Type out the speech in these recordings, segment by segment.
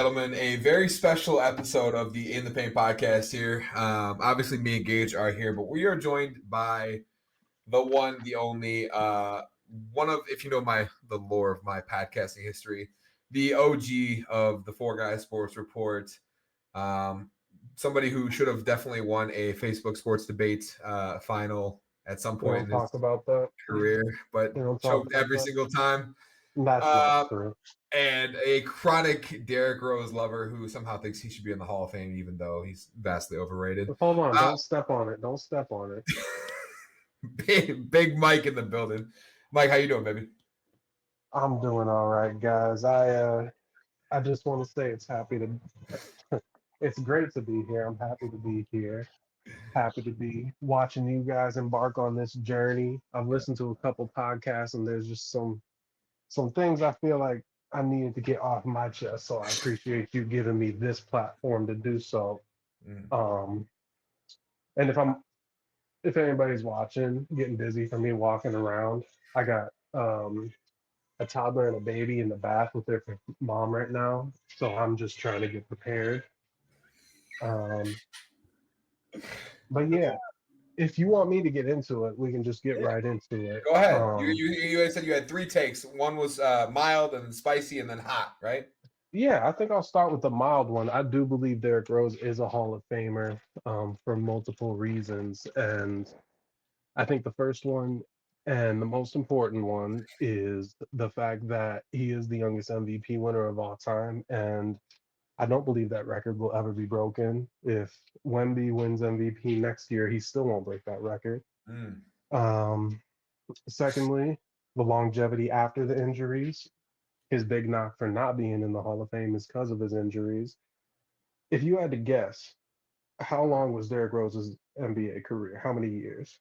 gentlemen, a very special episode of the In the Paint podcast here. Obviously, me and Gage are here, but we are joined by the one, the only, one of, if you know the lore of my podcasting history, the OG of the Four Guys Sports Report, somebody who should have definitely won a Facebook Sports Debate final at some point in his career, but choked every single time. That's not true. And a chronic Derrick Rose lover who somehow thinks he should be in the Hall of Fame, even though he's vastly overrated. Hold on, don't step on it. Don't step on it. Big Mike in the building. Mike, how you doing, baby? I'm doing all right, guys. I just want to say it's great to be here. I'm happy to be here. Happy to be watching you guys embark on this journey. I've listened to a couple podcasts, and there's just some things I feel like I needed to get off my chest. So I appreciate you giving me this platform to do so. And if anybody's watching, getting busy for me walking around, I got a toddler and a baby in the bath with their mom right now. So I'm just trying to get prepared. But yeah, if you want me to get into it, we can just get right into it. Go ahead. You said you had 3 takes. One was mild and then spicy and then hot, right? Yeah, I think I'll start with the mild one. I do believe Derrick Rose is a Hall of Famer for multiple reasons. And I think the first one and the most important one is the fact that he is the youngest MVP winner of all time. And I don't believe that record will ever be broken. If Wemby wins MVP next year, he still won't break that record. Secondly, the longevity after the injuries. His big knock for not being in the Hall of Fame is because of his injuries. If you had to guess, how long was Derrick Rose's NBA career? How many years?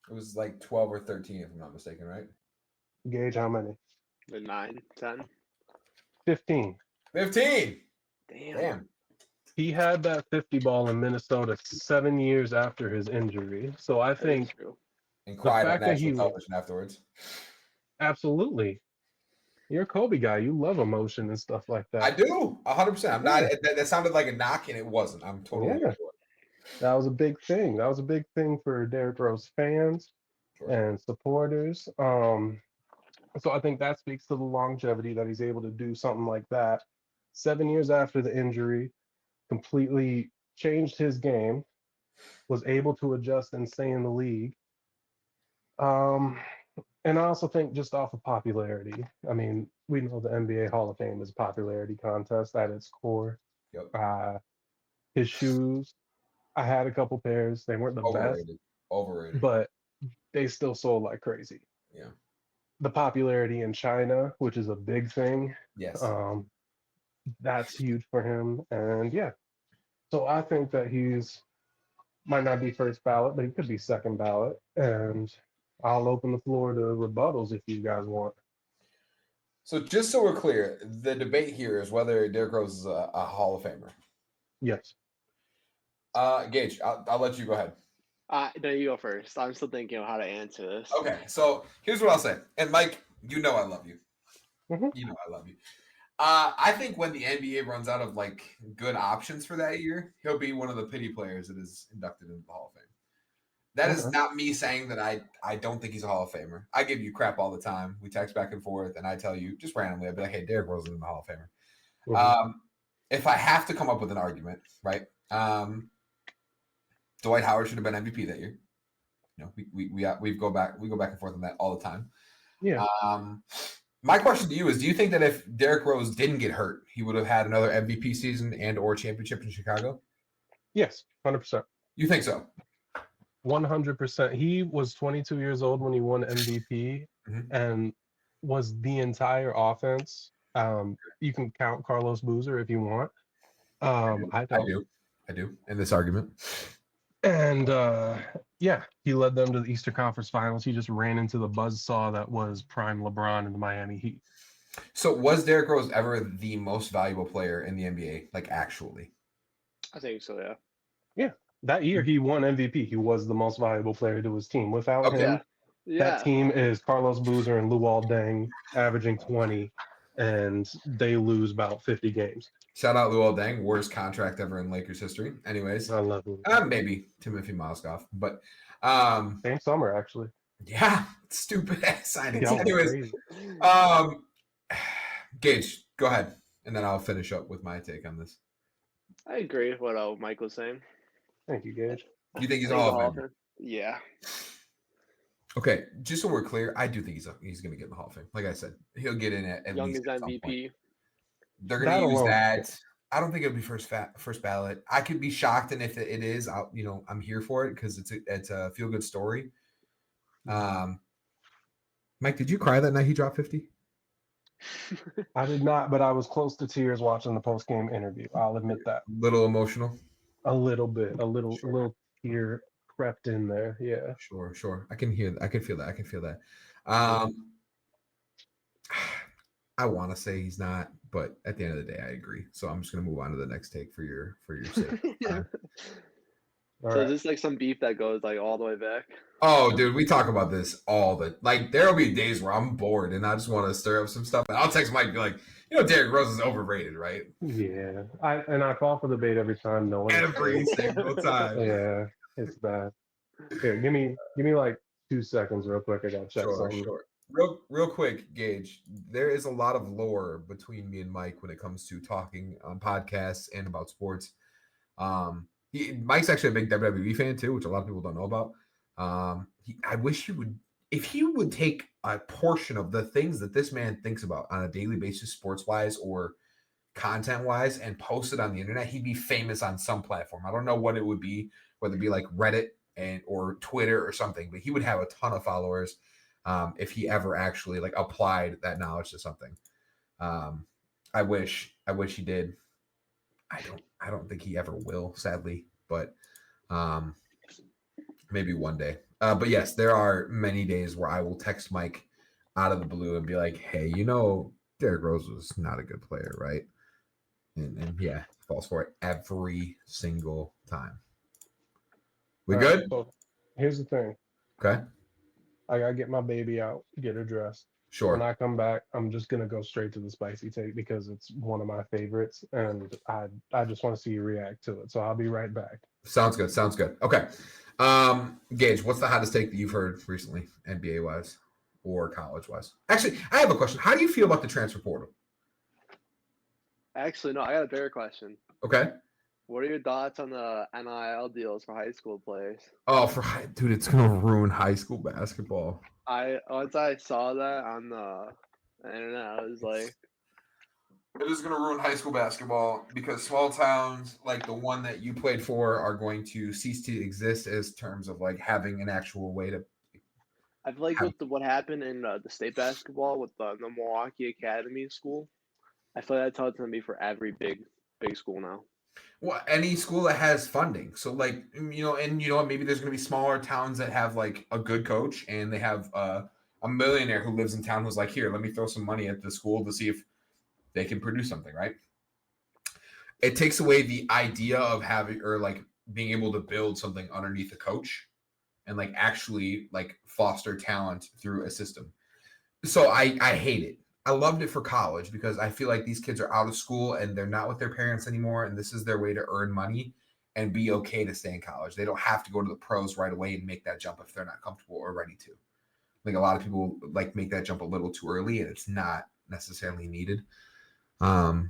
It was like 12 or 13, if I'm not mistaken, right? Gage, how many? 9, 10. 15. 15! Damn. He had that 50 ball in Minnesota 7 years after his injury. So I think... And cried on national television afterwards. Absolutely. You're a Kobe guy. You love emotion and stuff like that. I do, 100%. I'm not. That sounded like a knock, and it wasn't. I'm totally sure. That was a big thing. That was a big thing for Derrick Rose fans and supporters. So I think that speaks to the longevity that he's able to do something like that. 7 years after the injury, completely changed his game, was able to adjust and stay in the league. And I also think just off of popularity, I mean, we know the NBA Hall of Fame is a popularity contest at its core. Yep. His shoes, I had a couple pairs. They weren't the best. Overrated. But they still sold like crazy. Yeah. The popularity in China, which is a big thing. Yes. That's huge for him. And yeah. So I think that might not be first ballot, but he could be second ballot. And I'll open the floor to rebuttals if you guys want. So just so we're clear, the debate here is whether Derrick Rose is a Hall of Famer. Yes. Gage, I'll let you go ahead. No, you go first. I'm still thinking of how to answer this. Okay, so here's what I'll say. And Mike, you know I love you. Mm-hmm. You know I love you. I think when the NBA runs out of like good options for that year, he'll be one of the pity players that is inducted into the Hall of Fame. That is not me saying that I don't think he's a Hall of Famer. I give you crap all the time. We text back and forth, and I tell you just randomly, I'd be like, hey, Derrick Rose is in the Hall of Famer. Mm-hmm. If I have to come up with an argument, right? Dwight Howard should have been MVP that year. You know, we go back and forth on that all the time. Yeah. My question to you is: do you think that if Derrick Rose didn't get hurt, he would have had another MVP season and/or championship in Chicago? Yes, 100%. You think so? 100%. He was 22 years old when he won MVP, and was the entire offense. You can count Carlos Boozer if you want. I do in this argument. And he led them to the Eastern Conference Finals. He just ran into the buzzsaw that was prime LeBron and the Miami Heat. So was Derrick Rose ever the most valuable player in the NBA, like actually? I think so, yeah. Yeah. That year he won MVP. He was the most valuable player to his team. Without him, that team is Carlos Boozer and Luol Deng averaging 20, and they lose about 50 games. Shout out Luol Deng, worst contract ever in Lakers history. Anyways, I love him. maybe Timothy Mozgov, but Same summer, actually. yeah, stupid ass signings. Y'all were Anyways, crazy. um, Gage, go ahead, and then I'll finish up with my take on this. I agree with what Mike was saying. Thank you, Gage. You think he's I a think Hall the of Hall of Famer? Fame. Yeah. Okay, just so we're clear, I do think he's gonna get in the Hall of Fame. Like I said, he'll get in at least Youngest at some point. MVP. They're gonna That use alone. that. I don't think it'll be first ballot. I could be shocked, and if it is, I'm here for it because it's a feel good story. Mike, did you cry that night he dropped 50? I did not, but I was close to tears watching the post game interview. I'll admit that. Little emotional. A little bit, a Sure. little tear crept in there. Yeah. Sure. I can hear that. I can feel that. Yeah. I want to say he's not, but at the end of the day, I agree. So I'm just gonna move on to the next take for your sake. All So right. is this like some beef that goes like all the way back? Oh, dude, we talk about this all the like. There'll be days where I'm bored and I just want to stir up some stuff. And I'll text Mike, be like, Derrick Rose is overrated, right? Yeah. I fall for the bait every time. No one. Every single time. Yeah, it's bad. Here, give me like 2 seconds, real quick. I gotta check something. Sure. Real quick, Gage. There is a lot of lore between me and Mike when it comes to talking on podcasts and about sports. Mike's actually a big WWE fan too, which a lot of people don't know about. I wish he would, if he would take a portion of the things that this man thinks about on a daily basis, sports wise or content wise, and post it on the internet, he'd be famous on some platform. I don't know what it would be, whether it be like Reddit or Twitter or something, but he would have a ton of followers if he ever actually like applied that knowledge to something. I wish he did. I don't think he ever will, sadly, but maybe one day. But yes, there are many days where I will text Mike out of the blue and be like, "Hey, Derrick Rose was not a good player, right?" And yeah, falls for it every single time. We All good? right, so here's the thing. Okay. I gotta get my baby out, get her dressed. Sure. When I come back, I'm just gonna go straight to the spicy take because it's one of my favorites, and I just want to see you react to it. So I'll be right back. Sounds good. Okay. Gage, what's the hottest take that you've heard recently, NBA wise or college wise? Actually, I have a question. How do you feel about the transfer portal? Actually, no, I got a better question. Okay. What are your thoughts on the NIL deals for high school players? Oh, dude, it's gonna ruin high school basketball. Once I saw that on the internet, I was like, it is going to ruin high school basketball because small towns like the one that you played for are going to cease to exist as terms of like having an actual way to. I feel like with what happened in the state basketball with the Milwaukee Academy school, I feel like that's how it's gonna be for every big school now. Well, any school that has funding. So like, and maybe there's going to be smaller towns that have like a good coach and they have a millionaire who lives in town who's like, here, let me throw some money at the school to see if they can produce something, right? It takes away the idea of having or like being able to build something underneath a coach and like actually like foster talent through a system. So I hate it. I loved it for college because I feel like these kids are out of school and they're not with their parents anymore. And this is their way to earn money and be okay to stay in college. They don't have to go to the pros right away and make that jump if they're not comfortable or ready to. I think a lot of people like make that jump a little too early and it's not necessarily needed. I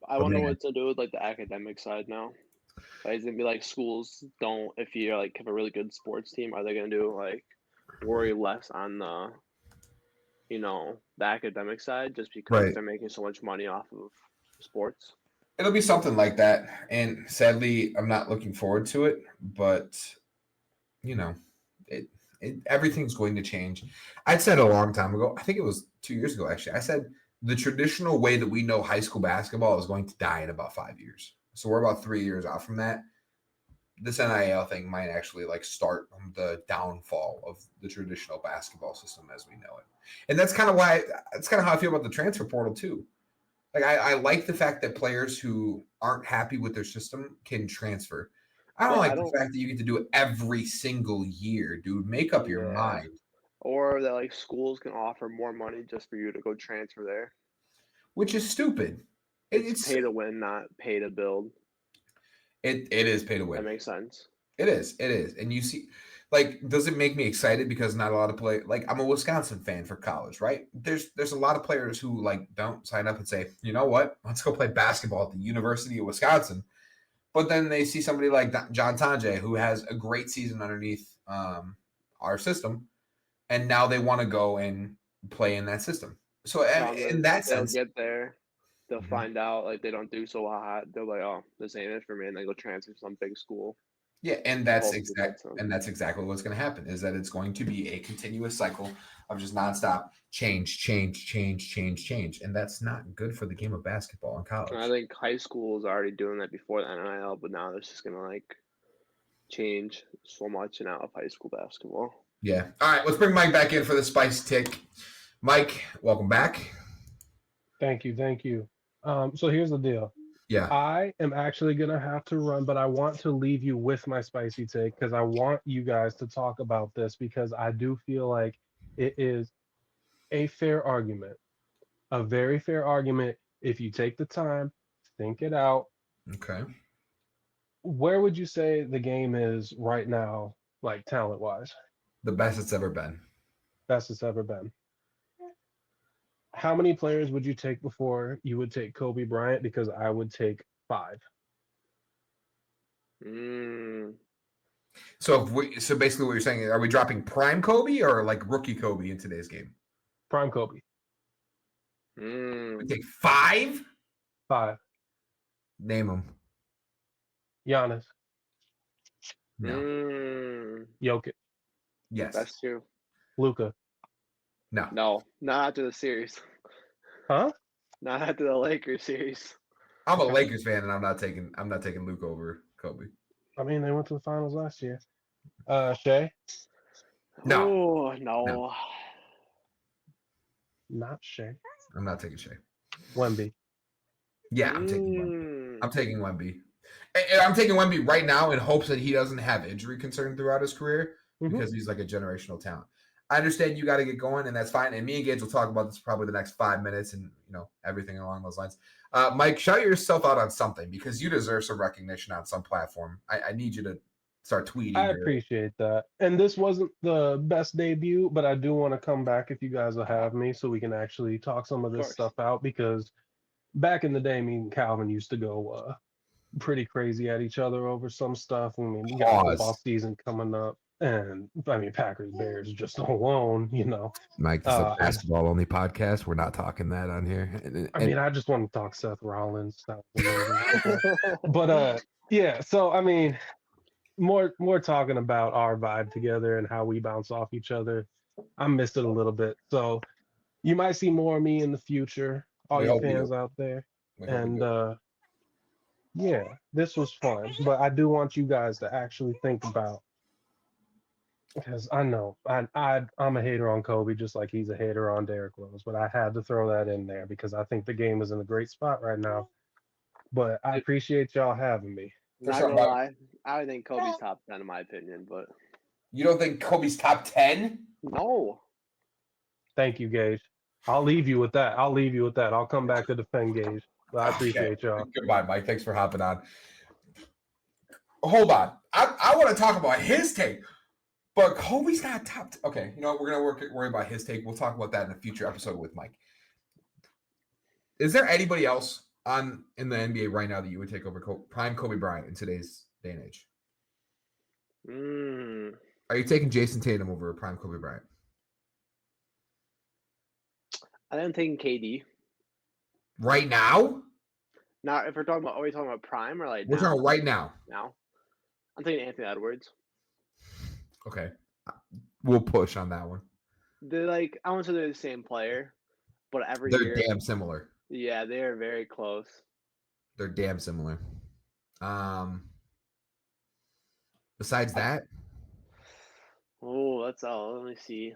wonder what to do with like the academic side now. Like, it's gonna be like schools don't, if you like have a really good sports team, are they gonna do like worry less on the the academic side just because they're making so much money off of sports? It'll be something like that, and sadly, I'm not looking forward to it. But everything's going to change. I'd said a long time ago. I think it was 2 years ago. Actually, I said the traditional way that we know high school basketball is going to die in about 5 years. So we're about 3 years out from that. This NIL thing might actually like start the downfall of the traditional basketball system as we know it. And that's kind of how I feel about the transfer portal too. Like I like the fact that players who aren't happy with their system can transfer. I don't like the fact that you get to do it every single year, dude. Make up your mind. Or that like schools can offer more money just for you to go transfer there. Which is stupid. It's pay to win, not pay to build. It is pay to win. That makes sense. It is. And you see, like, does it make me excited because not a lot of like I'm a Wisconsin fan for college, right? There's a lot of players who like don't sign up and say, you know what, let's go play basketball at the University of Wisconsin. But then they see somebody like John Tanjay who has a great season underneath our system, and now they want to go and play in that system. So in that sense, they'll get there. They'll find out like they don't do so hot. They're like, oh, this ain't it for me, and they go transfer to some big school. Yeah, and that's exactly what's going to happen. Is that it's going to be a continuous cycle of just nonstop change, and that's not good for the game of basketball in college. I think high school is already doing that before the NIL, but now it's just going to like change so much and out of high school basketball. Yeah. All right, let's bring Mike back in for the spice tick. Mike, welcome back. Thank you. So here's the deal. Yeah. I am actually going to have to run, but I want to leave you with my spicy take because I want you guys to talk about this because I do feel like it is a fair argument, a very fair argument if you take the time, think it out. Okay. Where would you say the game is right now, like talent-wise? The best it's ever been. Best it's ever been. How many players would you take before you would take Kobe Bryant? Because I would take 5. So basically what you're saying, are we dropping prime Kobe or like rookie Kobe in today's game? Prime Kobe. We take 5? 5. Name them. Giannis. No. Jokic. Yes. That's true. Luka. No, not after the series. Huh? Not after the Lakers series. I'm a Lakers fan, and I'm not taking Luka over Kobe. I mean, they went to the finals last year. Shea? No. Oh, no. Not Shea. I'm not taking Shea. Wemby. Yeah, I'm taking Wemby. I'm taking Wemby. And I'm taking Wemby right now in hopes that he doesn't have injury concern throughout his career because he's like a generational talent. I understand you got to get going, and that's fine. And me and Gage will talk about this probably the next 5 minutes and, everything along those lines. Mike, shout yourself out on something because you deserve some recognition on some platform. I need you to start tweeting. I appreciate that. And this wasn't the best debut, but I do want to come back if you guys will have me so we can actually talk some of this stuff out because back in the day, me and Calvin used to go pretty crazy at each other over some stuff. I mean, we got football season coming up. And I mean, Packers Bears just alone, Mike, this is a basketball only podcast. We're not talking that on here. I mean, I just want to talk Seth Rollins. That was amazing. But yeah. So I mean, more talking about our vibe together and how we bounce off each other. I missed it a little bit. So you might see more of me in the future. All your fans out there. And yeah, this was fun. But I do want you guys to actually think about. Because I know I'm a hater on Kobe, just like he's a hater on Derrick Rose. But I had to throw that in there because I think the game is in a great spot right now. But I appreciate y'all having me. Not gonna lie, I think Kobe's top 10 in my opinion. But you don't think Kobe's top 10? No. Thank you, Gage. I'll leave you with that. I'll come back to defend Gage. But I appreciate y'all. Goodbye, Mike. Thanks for hopping on. Hold on. I want to talk about his take. But Kobe's not top. Okay, we're gonna worry about his take. We'll talk about that in a future episode with Mike. Is there anybody else in the NBA right now that you would take over prime Kobe Bryant in today's day and age? Are you taking Jason Tatum over prime Kobe Bryant? I think I'm taking KD. Right now? Now, if we're talking about, are we talking about prime or like? We're talking right now. Now, I'm taking Anthony Edwards. Okay, we'll push on that one. They're like, I won't say they're the same player, but they're damn similar. Yeah, they are very close. They're damn similar. Besides that, that's all. Let me see.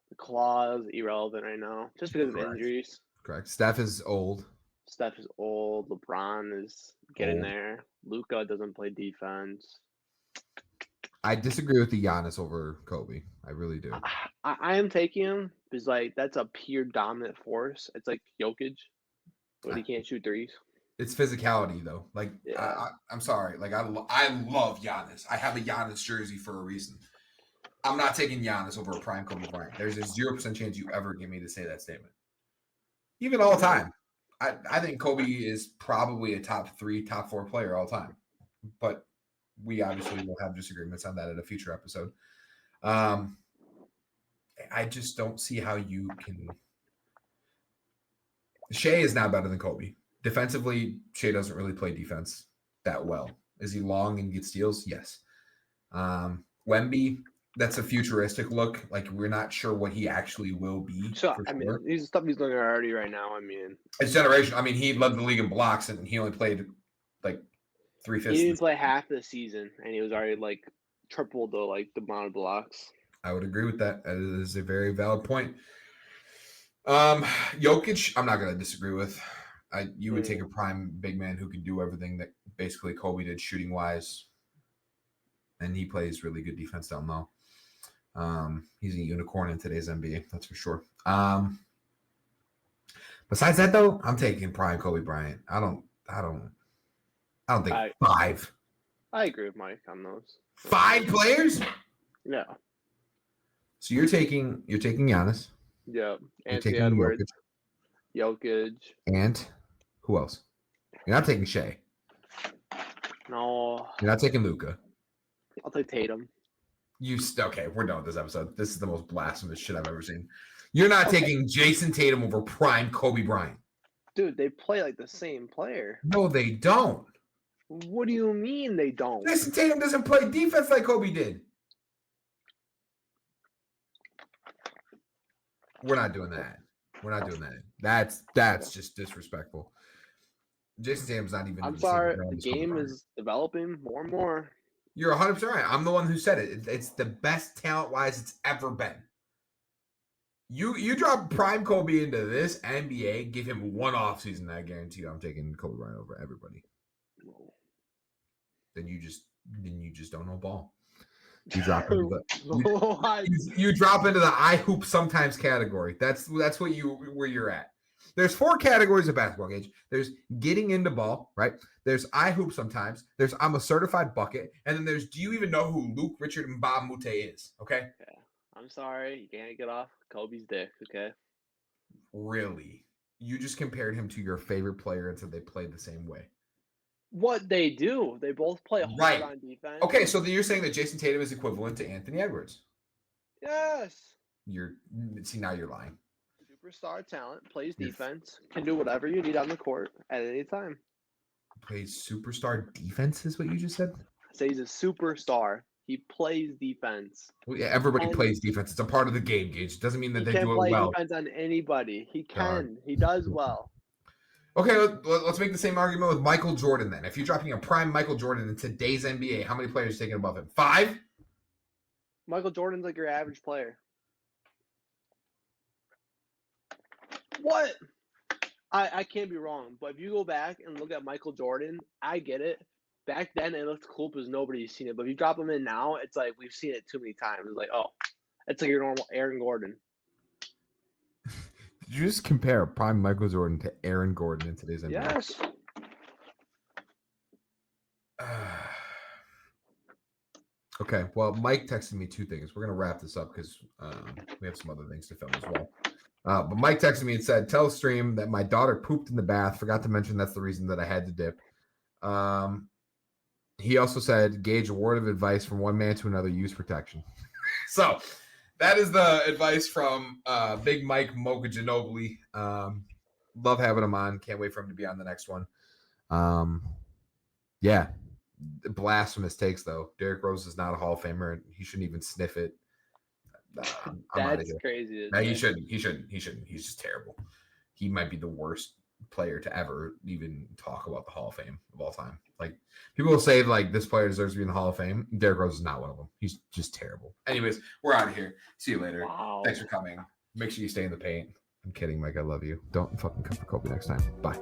The claw is irrelevant right now, just because of injuries. Correct. Steph is old. LeBron is getting there. Luka doesn't play defense. I disagree with the Giannis over Kobe. I really do. I am taking him because like that's a pure dominant force. It's like Jokic. But he can't shoot threes. It's physicality, though. Like, Yeah. I'm sorry. Like, I love Giannis. I have a Giannis jersey for a reason. I'm not taking Giannis over a prime Kobe Bryant. There's a 0% chance you ever get me to say that statement. Even all time. I think Kobe is probably a top 3, top 4 player all time. But we obviously will have disagreements on that in a future episode. I just don't see how you can. Shea is not better than Kobe. Defensively, Shea doesn't really play defense that well. Is he long and gets steals? Yes. Wemby, that's a futuristic look. Like, we're not sure what he actually will be. So, I mean, he's stuff he's doing already right now. I mean, it's generation. I mean, he led the league in blocks, and he only played like 3/5. He didn't play half the season, and he was already like triple the amount of blocks. I would agree with that. That is a very valid point. Jokic, I'm not going to disagree with. You would take a prime big man who can do everything that basically Kobe did shooting wise, and he plays really good defense down low. He's a unicorn in today's NBA, that's for sure. Besides that, though, I'm taking prime Kobe Bryant. I don't think 5. I agree with Mike on those. 5 players? Yeah. So you're taking Giannis. Yeah. Anthony Edwards. Jokic. And who else? You're not taking Shea. No. You're not taking Luka. I'll take Tatum. Okay, we're done with this episode. This is the most blasphemous shit I've ever seen. You're not taking Jason Tatum over prime Kobe Bryant. Dude, they play like the same player. No, they don't. What do you mean they don't? Jason Tatum doesn't play defense like Kobe did. We're not doing that. That's just disrespectful. Jason Tatum's not even. I'm sorry. The game is developing more and more. You're 100% right. I'm the one who said it. It's the best talent-wise it's ever been. You drop prime Kobe into this NBA, give him one offseason, I guarantee you I'm taking Kobe Bryant over everybody. Then you just don't know ball. You drop into you drop into the I hoop sometimes category. That's where you're at. There's 4 categories of basketball, Gage. There's getting into ball, right? There's I hoop sometimes. There's I'm a certified bucket, and then there's do you even know who Luke, Richard, and Bob Mute is? Okay. Yeah. I'm sorry, you can't get off Kobe's dick. Okay. Really? You just compared him to your favorite player and said they played the same way. What they do, they both play hard on defense. Okay, so then you're saying that Jason Tatum is equivalent to Anthony Edwards. Yes. Now you're lying. Superstar talent, plays defense, can do whatever you need on the court at any time. Plays superstar defense is what you just said? I say he's a superstar. He plays defense. Well, yeah, everybody plays defense. It's a part of the game, Gage. It doesn't mean that they do it well. He can play defense on anybody. He can. He does well. Okay, let's make the same argument with Michael Jordan then. If you're dropping a prime Michael Jordan in today's NBA, how many players are taking above him? 5? Michael Jordan's like your average player. What? I can't be wrong, but if you go back and look at Michael Jordan, I get it. Back then, it looked cool because nobody's seen it. But if you drop him in now, it's like we've seen it too many times. It's like, oh, it's like your normal Aaron Gordon. Did you just compare prime Michael Jordan to Aaron Gordon in today's NBA? Yes. Okay, well, Mike texted me 2 things. We're going to wrap this up because we have some other things to film as well. But Mike texted me and said, tell stream that my daughter pooped in the bath. Forgot to mention that's the reason that I had to dip. He also said, Gage, a word of advice from one man to another, use protection. So that is the advice from Big Mike Mocha Ginobili. Love having him on. Can't wait for him to be on the next one. Yeah. Blasphemous takes, though. Derrick Rose is not a Hall of Famer. He shouldn't even sniff it. That's crazy. No, he shouldn't. He's just terrible. He might be the worst player to ever even talk about the Hall of Fame of all time. Like, people will say, like, this player deserves to be in the Hall of Fame. Derrick Rose is not one of them. He's just terrible. Anyways, we're out of here. See you later. Wow. Thanks for coming. Make sure you stay in the paint. I'm kidding, Mike. I love you. Don't fucking come for Kobe next time. Bye.